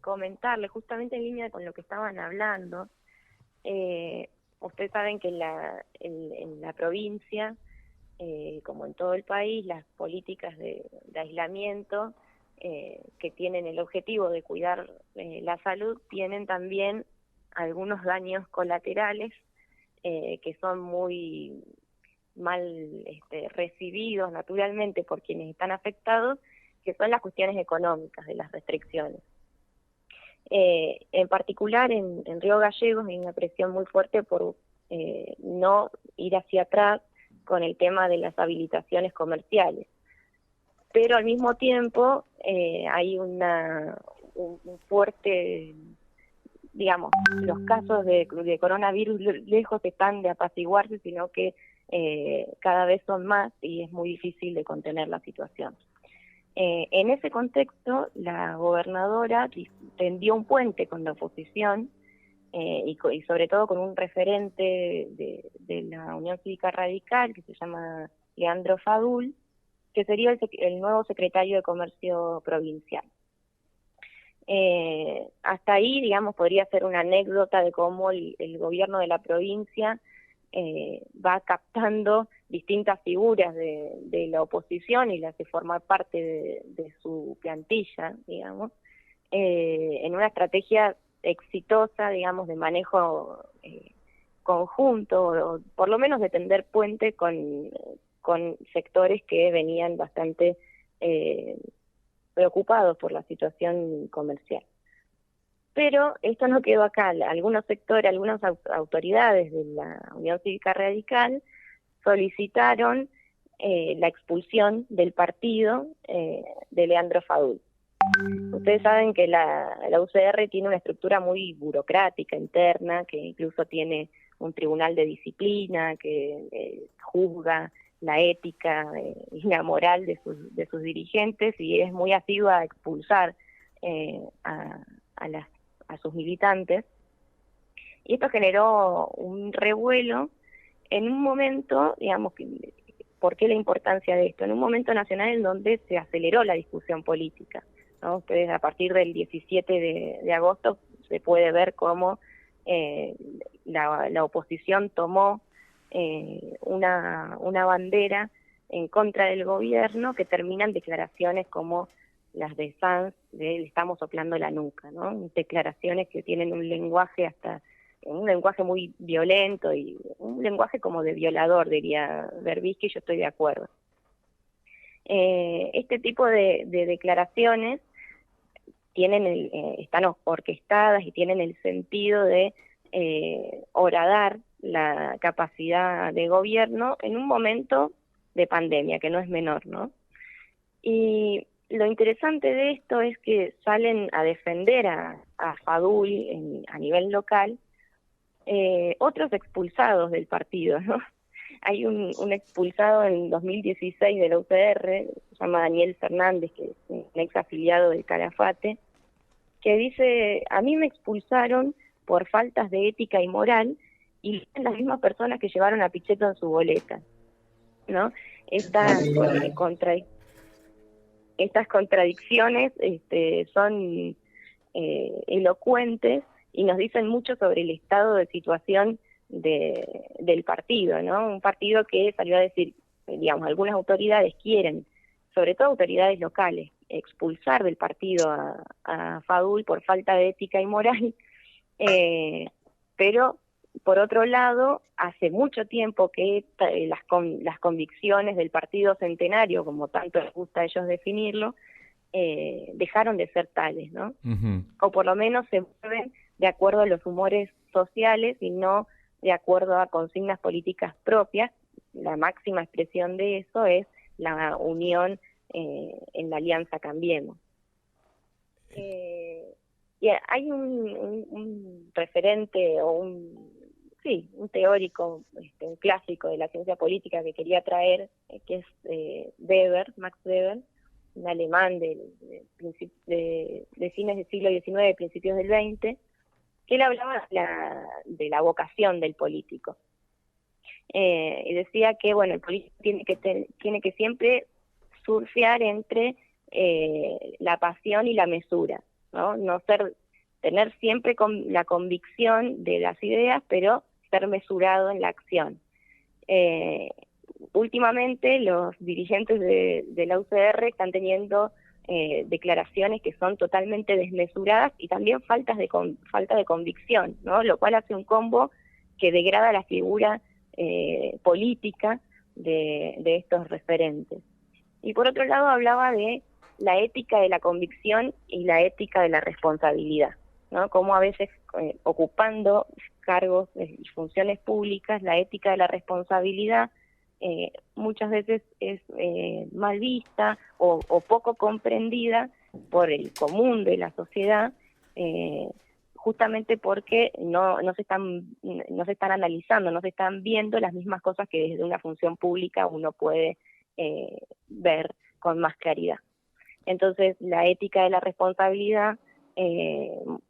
comentarle, justamente en línea con lo que estaban hablando. Ustedes saben que en la provincia, como en todo el país, las políticas de aislamiento que tienen el objetivo de cuidar la salud tienen también algunos daños colaterales que son muy mal recibidos naturalmente por quienes están afectados, que son las cuestiones económicas de las restricciones. En particular en Río Gallegos hay una presión muy fuerte por no ir hacia atrás con el tema de las habilitaciones comerciales, pero al mismo tiempo hay un fuerte, digamos, los casos de coronavirus lejos están de apaciguarse, sino que cada vez son más y es muy difícil de contener la situación. En ese contexto, la gobernadora tendió un puente con la oposición y sobre todo con un referente de la Unión Cívica Radical que se llama Leandro Fadul, que sería el nuevo secretario de Comercio provincial. Hasta ahí, digamos, podría ser una anécdota de cómo el gobierno de la provincia va captando distintas figuras de la oposición y las hace formar parte de su plantilla, digamos, en una estrategia exitosa, digamos, de manejo conjunto, o por lo menos de tender puente con sectores que venían bastante preocupados por la situación comercial. Pero esto no quedó acá. Algunos sectores, algunas autoridades de la Unión Cívica Radical solicitaron la expulsión del partido de Leandro Fadul. Ustedes saben que la UCR tiene una estructura muy burocrática interna, que incluso tiene un tribunal de disciplina que juzga la ética y la moral de sus dirigentes, y es muy asidua a expulsar a sus militantes. Y esto generó un revuelo en un momento, digamos, ¿por qué la importancia de esto? En un momento nacional en donde se aceleró la discusión política, ¿no? Ustedes a partir del 17 de agosto se puede ver cómo la oposición tomó una bandera en contra del gobierno que terminan declaraciones como las de Sanz, de le estamos soplando la nuca, ¿no? Declaraciones que tienen un lenguaje muy violento y un lenguaje como de violador, diría Berbisky, yo estoy de acuerdo. Este tipo de declaraciones están orquestadas y tienen el sentido de horadar la capacidad de gobierno en un momento de pandemia, que no es menor, ¿no? Y lo interesante de esto es que salen a defender a Fadul a nivel local otros expulsados del partido, ¿no? Hay un expulsado en 2016 de la UCR, se llama Daniel Fernández, que es un ex afiliado del Calafate, que dice: a mí me expulsaron por faltas de ética y moral, y son las mismas personas que llevaron a Pichetto en su boleta, ¿no? Estas contradicciones son elocuentes y nos dicen mucho sobre el estado de situación del partido, ¿no? Un partido que salió a decir, digamos, algunas autoridades quieren, sobre todo autoridades locales, expulsar del partido a Fadul por falta de ética y moral, pero por otro lado, hace mucho tiempo que las convicciones del Partido Centenario, como tanto les gusta a ellos definirlo, dejaron de ser tales, ¿no? Uh-huh. O por lo menos se mueven de acuerdo a los humores sociales y no de acuerdo a consignas políticas propias. La máxima expresión de eso es la unión en la Alianza Cambiemos. Y hay un referente o un teórico, un clásico de la ciencia política que quería traer, que es Weber, Max Weber, un alemán de fines del siglo XIX, principios del XX, que él hablaba de la vocación del político. Y decía que, bueno, el político tiene que siempre surfear entre la pasión y la mesura. ¿no? Tener siempre la convicción de las ideas, pero ser mesurado en la acción. Últimamente los dirigentes de la UCR están teniendo declaraciones que son totalmente desmesuradas y también falta de convicción, ¿no? Lo cual hace un combo que degrada la figura política de estos referentes. Y por otro lado hablaba de la ética de la convicción y la ética de la responsabilidad, ¿no? Como a veces ocupando cargos y funciones públicas, la ética de la responsabilidad muchas veces es mal vista o poco comprendida por el común de la sociedad, justamente porque no se están analizando, no se están viendo las mismas cosas que desde una función pública uno puede ver con más claridad. Entonces, la ética de la responsabilidad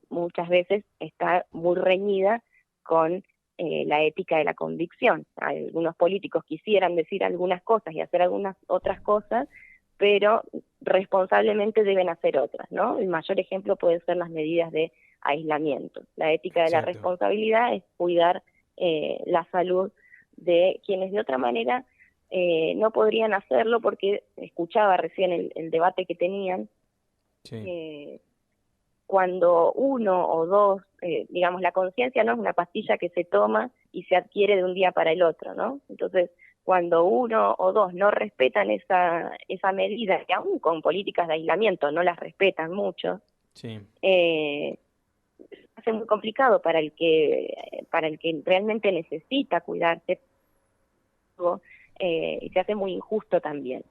muchas veces está muy reñida con la ética de la convicción. Algunos políticos quisieran decir algunas cosas y hacer algunas otras cosas, pero responsablemente deben hacer otras, ¿no? El mayor ejemplo puede ser las medidas de aislamiento. La ética de la responsabilidad es cuidar la salud de quienes de otra manera no podrían hacerlo, porque escuchaba recién el debate que tenían. Sí. Cuando uno o dos, digamos, la conciencia no es una pastilla que se toma y se adquiere de un día para el otro, ¿no? Entonces, cuando uno o dos no respetan esa medida, que aún con políticas de aislamiento no las respetan mucho, sí. Hace muy complicado para el que realmente necesita cuidarse, y se hace muy injusto también.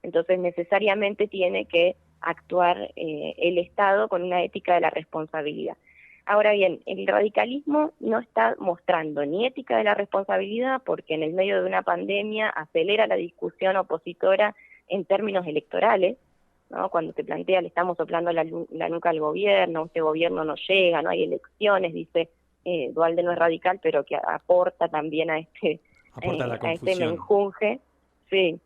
Entonces necesariamente tiene que actuar el Estado con una ética de la responsabilidad. Ahora bien, el radicalismo no está mostrando ni ética de la responsabilidad, porque en el medio de una pandemia acelera la discusión opositora en términos electorales, ¿no? Cuando se plantea, le estamos soplando la nuca al gobierno, este gobierno no llega, no hay elecciones, dice Duhalde no es radical, pero que aporta también a este menjunje. Sí.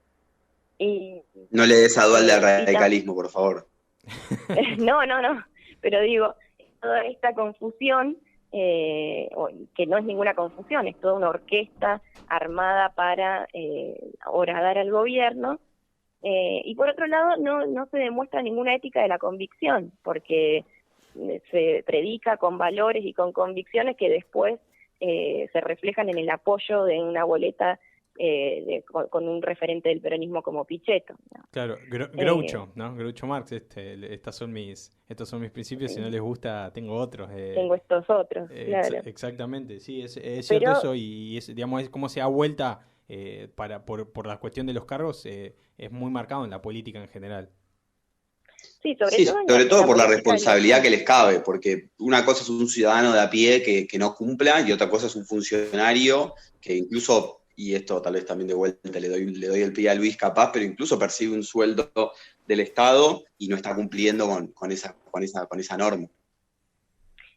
Y, no le des a Duhalde al radicalismo, por favor. No, pero digo, toda esta confusión, que no es ninguna confusión, es toda una orquesta armada para horadar al gobierno, y por otro lado no se demuestra ninguna ética de la convicción, porque se predica con valores y con convicciones que después se reflejan en el apoyo de una boleta con un referente del peronismo como Pichetto, ¿no? Claro, Groucho, ¿no? Groucho Marx, estos son mis principios, si no les gusta, tengo otros. Tengo estos otros, claro. Exactamente, sí, es cierto eso, y digamos, es como se da vuelta por la cuestión de los cargos, es muy marcado en la política en general. Sí, sobre todo por la responsabilidad que les cabe, porque una cosa es un ciudadano de a pie que no cumpla, y otra cosa es un funcionario que incluso, y esto tal vez también de vuelta le doy el pie a Luis capaz, pero incluso percibe un sueldo del Estado y no está cumpliendo con esa norma.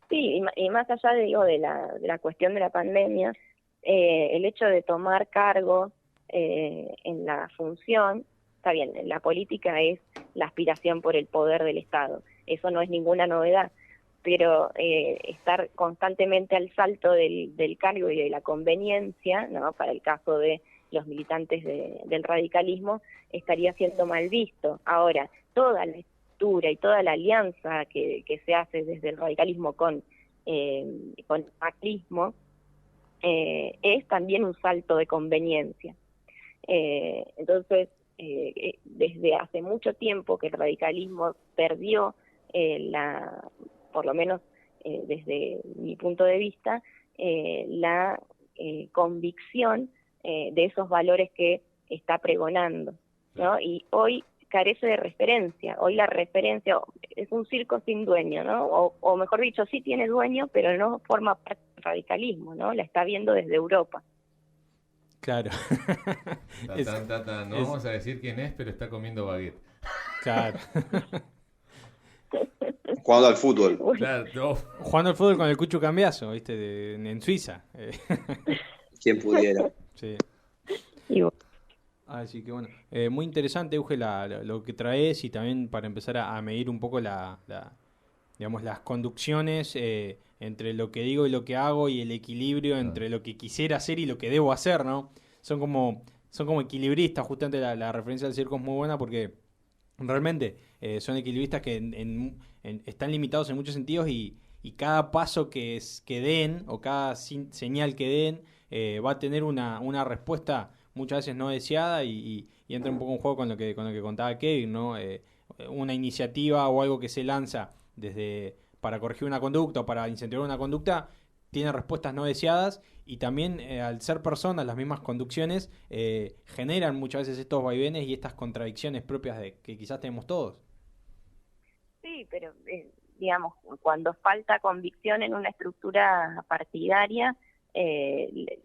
Sí, y más allá de la cuestión de la pandemia, el hecho de tomar cargos en la función, está bien, la política es la aspiración por el poder del Estado, eso no es ninguna novedad, pero estar constantemente al salto del cargo y de la conveniencia, ¿no? Para el caso de los militantes del radicalismo, estaría siendo mal visto. Ahora, toda la estructura y toda la alianza que se hace desde el radicalismo con el macrismo es también un salto de conveniencia. Entonces, desde hace mucho tiempo que el radicalismo perdió por lo menos desde mi punto de vista, la convicción de esos valores que está pregonando, ¿no? Y hoy carece de referencia. Hoy la referencia es un circo sin dueño, ¿no? O mejor dicho, sí tiene dueño, pero no forma parte del radicalismo, ¿no? La está viendo desde Europa. Claro. No vamos a decir quién es, pero está comiendo baguette. Claro. Jugando al fútbol. Claro, no. Jugando al fútbol con el Cucho Cambiaso, ¿viste? En Suiza. Quien pudiera. Sí. Así que bueno, muy interesante, Euge, lo que traes, y también para empezar a medir un poco digamos, las conducciones entre lo que digo y lo que hago y el equilibrio entre lo que quisiera hacer y lo que debo hacer, ¿no? Son como equilibristas, justamente la referencia del circo es muy buena porque realmente son equilibristas que están limitados en muchos sentidos y cada paso que den o cada señal que den va a tener una respuesta muchas veces no deseada y entra un poco en juego con lo que contaba Kevin, ¿no? Una iniciativa o algo que se lanza para corregir una conducta o para incentivar una conducta tiene respuestas no deseadas y también al ser personas las mismas conducciones generan muchas veces estos vaivenes y estas contradicciones propias de que quizás tenemos todos. Sí, pero digamos, cuando falta convicción en una estructura partidaria,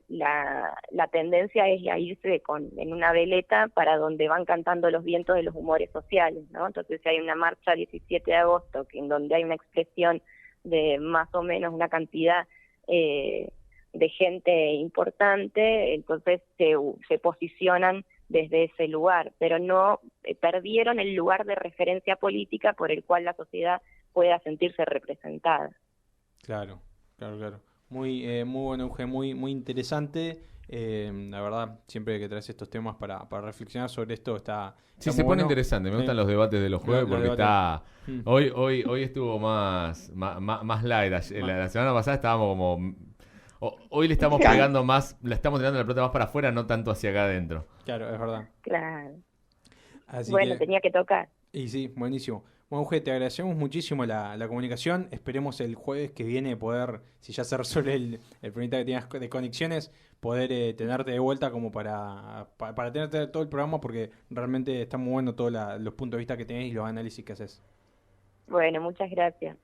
la tendencia es a irse en una veleta para donde van cantando los vientos de los humores sociales, ¿no? Entonces, si hay una marcha 17 de agosto en donde hay una expresión de más o menos una cantidad de gente importante, entonces se posicionan desde ese lugar, pero no perdieron el lugar de referencia política por el cual la sociedad pueda sentirse representada. Claro. Muy bueno, Eugenio, muy interesante. La verdad, siempre que traes estos temas para reflexionar sobre esto está Sí, muy se pone bueno. interesante. Me gustan los debates de los jueves porque está... Mm. Hoy estuvo más light. La semana pasada estábamos como... Hoy le estamos pegando más, la estamos tirando la pelota más para afuera, no tanto hacia acá adentro. Claro, es verdad. Claro. Así bueno, que, tenía que tocar. y sí, buenísimo. Bueno, Euge, te agradecemos muchísimo la comunicación. Esperemos el jueves que viene poder, si ya se resuelve el problemita que tenías de conexiones, poder tenerte de vuelta como para tenerte todo el programa, porque realmente está muy bueno todos los puntos de vista que tenés y los análisis que haces. Bueno, muchas gracias.